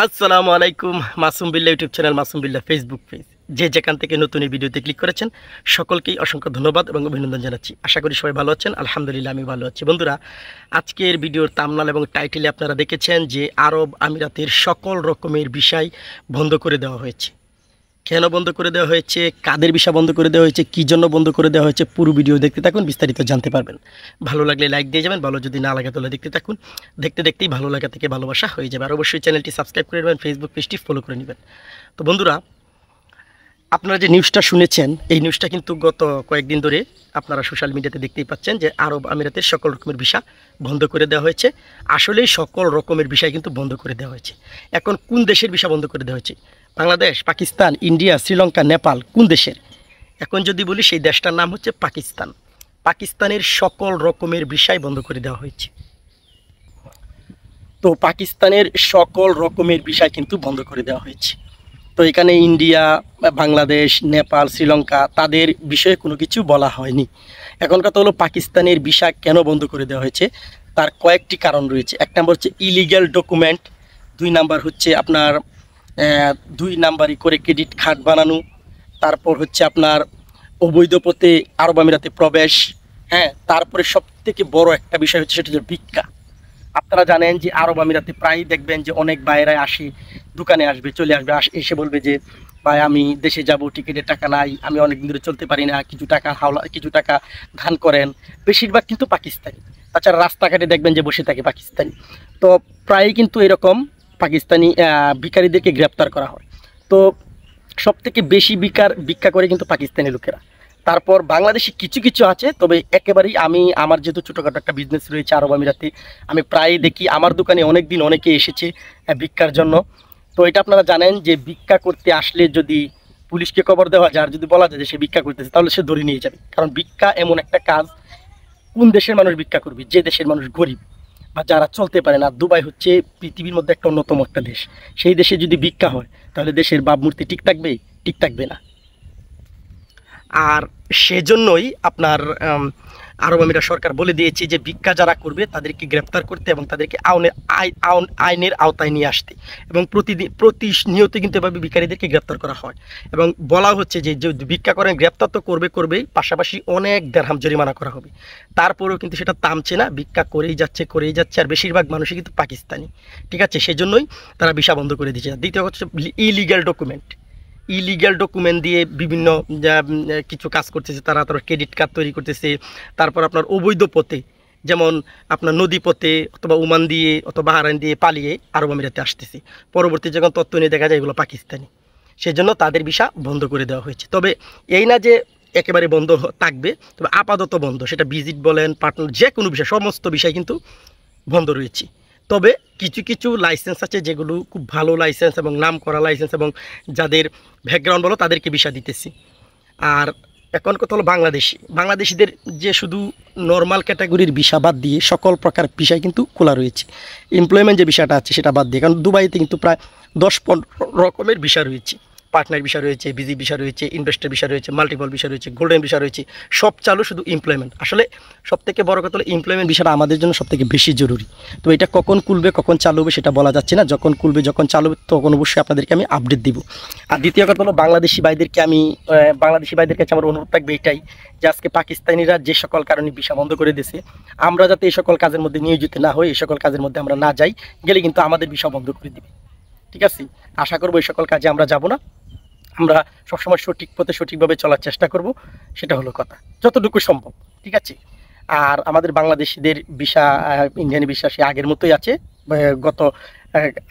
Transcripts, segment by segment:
আসসালামু আলাইকুম। Masum Billah YouTube channel, Masum Billah Facebook page, যে যেখান থেকে নতুন এই ভিডিওতে ক্লিক করেছেন সকলকেই অসংখ্য ধন্যবাদ এবং অভিনন্দন জানাচ্ছি। আশা করি সবাই ভালো আছেন। আলহামদুলিল্লাহ আমি ভালো আছি। বন্ধুরা, আজকের ভিডিওর থাম্বনেল এবং টাইটেলে আপনারা দেখেছেন যে আরব আমিরাতের সকল রকমের ভিসাই বন্ধ করে দেওয়া হয়েছে। কেন বন্ধ করে দেওয়া হয়েছে, কাদের ভিসা বন্ধ করে দেওয়া হয়েছে, কী জন্য বন্ধ করে দেওয়া হয়েছে, পুরো ভিডিও দেখতে থাকুন, বিস্তারিত জানতে পারবেন। ভালো লাগলে লাইক দিয়ে যাবেন, ভালো যদি না লাগে তাহলে দেখতে থাকুন। দেখতে দেখতেই ভালো লাগা থেকে ভালোবাসা হয়ে যাবে। আর অবশ্যই চ্যানেলটি সাবস্ক্রাইব করে নেবেন, ফেসবুক পেজটি ফলো করে নেবেন। তো বন্ধুরা, আপনারা যে নিউজটা শুনেছেন, এই নিউজটা কিন্তু গত কয়েকদিন ধরে আপনারা সোশ্যাল মিডিয়াতে দেখতেই পাচ্ছেন যে আরব আমিরাতের সকল রকমের ভিসা বন্ধ করে দেওয়া হয়েছে। আসলেই সকল রকমের ভিসা কিন্তু বন্ধ করে দেওয়া হয়েছে। এখন কোন দেশের ভিসা বন্ধ করে দেওয়া হয়েছে? বাংলাদেশ, পাকিস্তান, ইন্ডিয়া, শ্রীলঙ্কা, নেপাল, কোন দেশের? এখন যদি বলি সেই দেশটার নাম হচ্ছে পাকিস্তান। পাকিস্তানের সকল রকমের ভিসাই বন্ধ করে দেওয়া হয়েছে। তো পাকিস্তানের সকল রকমের ভিসা কিন্তু বন্ধ করে দেওয়া হয়েছে। তো এখানে ইন্ডিয়া, বাংলাদেশ, নেপাল, শ্রীলঙ্কা তাদের বিষয়ে কোনো কিছু বলা হয়নি। এখন কথা হলো পাকিস্তানের ভিসা কেন বন্ধ করে দেওয়া হয়েছে, তার কয়েকটি কারণ রয়েছে। এক নম্বর হচ্ছে ইলিগ্যাল ডকুমেন্ট, দুই নাম্বার হচ্ছে আপনার দুই নাম্বারই করে ক্রেডিট কার্ড বানানো, তারপর হচ্ছে আপনার অবৈধ পথে আরব আমিরাতে প্রবেশ, হ্যাঁ, তারপরে সবথেকে বড় একটা বিষয় হচ্ছে সেটা হচ্ছে ভিক্ষা। আপনারা জানেন যে আরব আমিরাতে প্রায় দেখবেন যে অনেক বাইরে আসে, দোকানে আসবে, চলে আসবে, এসে বলবে যে ভাই আমি দেশে যাব, টিকিটের টাকা নাই, আমি অনেক দিন ধরে চলতে পারি না, কিছু টাকা হাওলা, কিছু টাকা ধান করেন। বেশিরভাগ কিন্তু পাকিস্তানি। তাছাড়া রাস্তাঘাটে দেখবেন যে বসে থাকে পাকিস্তানি। তো প্রায়ই কিন্তু এরকম পাকিস্তানি ভিখারিদেরকে গ্রেপ্তার করা হয়। তো সব থেকে বেশি ভিক্ষা করে কিন্তু পাকিস্তানি লোকেরা। তারপর বাংলাদেশি কিছু কিছু আছে, তবে একেবারেই আমার যেহেতু ছোটোখাটো একটা বিজনেস রয়েছে আরব আমিরাতে, আমি প্রায় দেখি আমার দোকানে অনেক দিন অনেকে এসেছে ভিক্ষার জন্য। তো এটা আপনারা জানেন যে ভিক্ষা করতে আসলে যদি পুলিশকে খবর দেওয়া যায়, আর যদি বলা যায় যে সে ভিক্ষা করতেছে, তাহলে সে ধরে নিয়ে যাবে। কারণ ভিক্ষা এমন একটা কাজ, কোন দেশের মানুষ ভিক্ষা করবে? যে দেশের মানুষ গরিব বা যারা চলতে পারে না। দুবাই হচ্ছে পৃথিবীর মধ্যে একটা অন্যতম একটা দেশ। সেই দেশে যদি ভিক্ষা হয় তাহলে দেশের ভাবমূর্তি ঠিক থাকবে? ঠিক থাকবে না। আর সেজন্যই আপনার আরব আমিরাত সরকার বলে দিয়েছে যে ভিক্ষা যারা করবে তাদেরকে গ্রেপ্তার করতে এবং তাদেরকে আইনের আওতায় নিয়ে আসতে, এবং প্রতিনিয়ত কিন্তু এভাবে ভিখারিদেরকে গ্রেপ্তার করা হয়। এবং বলা হচ্ছে যে যদি ভিক্ষা করেন, গ্রেপ্তার তো করবেই, পাশাপাশি অনেক দেরহাম জরিমানা করা হবে। তারপরেও কিন্তু সেটা থামছে না, ভিক্ষা করেই যাচ্ছে। আর বেশিরভাগ মানুষই কিন্তু পাকিস্তানি। ঠিক আছে, সেজন্যই তারা ভিসা বন্ধ করে দিয়েছে। দ্বিতীয় হচ্ছে ইলিগ্যাল ডকুমেন্ট দিয়ে বিভিন্ন কিছু কাজ করতেছে তারা ক্রেডিট কার্ড তৈরি করতেছে। তারপর আপনার অবৈধ পথে, যেমন আপনার নদী পথে অথবা ওমান দিয়ে অথবা বাহরাইন দিয়ে পালিয়ে আরব আমিরাতে আসতেছে। পরবর্তী যখন তথ্য নিয়ে দেখা যায় এগুলো পাকিস্তানি, সেজন্য তাদের ভিসা বন্ধ করে দেওয়া হয়েছে। তবে এই না যে একেবারে বন্ধ থাকবে, তবে আপাতত বন্ধ। সেটা ভিজিট বলেন, পার্টনার, যে কোনো বিষয়, সমস্ত বিষয় কিন্তু বন্ধ রয়েছে। তবে কিছু কিছু লাইসেন্স আছে যেগুলো খুব ভালো লাইসেন্স এবং নাম করা লাইসেন্স, এবং যাদের ব্যাকগ্রাউন্ড বলো তাদেরকে ভিসা দিতেছি। আর এখন কথা হলো বাংলাদেশিদের যে শুধু নর্মাল ক্যাটাগরির ভিসা বাদ দিয়ে সকল প্রকার ভিসাই কিন্তু খোলা রয়েছে। এমপ্লয়মেন্ট যে বিষয়টা আছে সেটা বাদ দিয়ে, কারণ দুবাইতে কিন্তু প্রায় 10-15 রকমের ভিসা রয়েছে। পার্টনার ভিসা রয়েছে, ভিজি ভিসা রয়েছে, ইনভেস্টর ভিসা রয়েছে, মাল্টিপল ভিসা রয়েছে, গোল্ডেন ভিসা রয়েছে, সব চালু শুধু এমপ্লয়মেন্ট। আসলে সবথেকে বড় কথা হলো এমপ্লয়মেন্ট ভিসাটা আমাদের জন্য সবথেকে বেশি জরুরি। তো এটা কখন খুলবে, কখন চালু হবে সেটা বলা যাচ্ছে না। যখন খুলবে, যখন চালু হবে, তখন অবশ্যই আপনাদেরকে আমি আপডেট দিব। আর দ্বিতীয় কথা হলো বাংলাদেশি ভাইদের কাছে আমার অনুরোধ থাকবে এটাই, যে আজকে পাকিস্তানিরা যে সকল কারণে ভিসা বন্ধ করে দিয়েছে, আমরা যাতে এই সকল কাজের মধ্যে নিয়োজিত না হই, এই সকল কাজের মধ্যে আমরা না যাই, গেলে কিন্তু আমাদের ভিসা বন্ধ করে দিবে। ঠিক আছে, আশা করবো এই সকল কাজে আমরা যাব না। আমরা সবসময় সঠিক পথে সঠিকভাবে চলার চেষ্টা করব, সেটা হলো কথা, যতটুকু সম্ভব। ঠিক আছে। আর আমাদের বাংলাদেশিদের ভিসা, ইন্ডিয়ান ভিসা সে আগের মতোই আছে।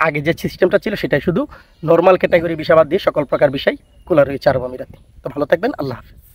আগে যে সিস্টেমটা ছিল সেটাই, শুধু নর্মাল ক্যাটাগরি ভিসা বাদ দিয়ে সকল প্রকার ভিসাই খোলা রয়েছে আরব আমিরাতে। তো ভালো থাকবেন, আল্লাহ হাফিজ।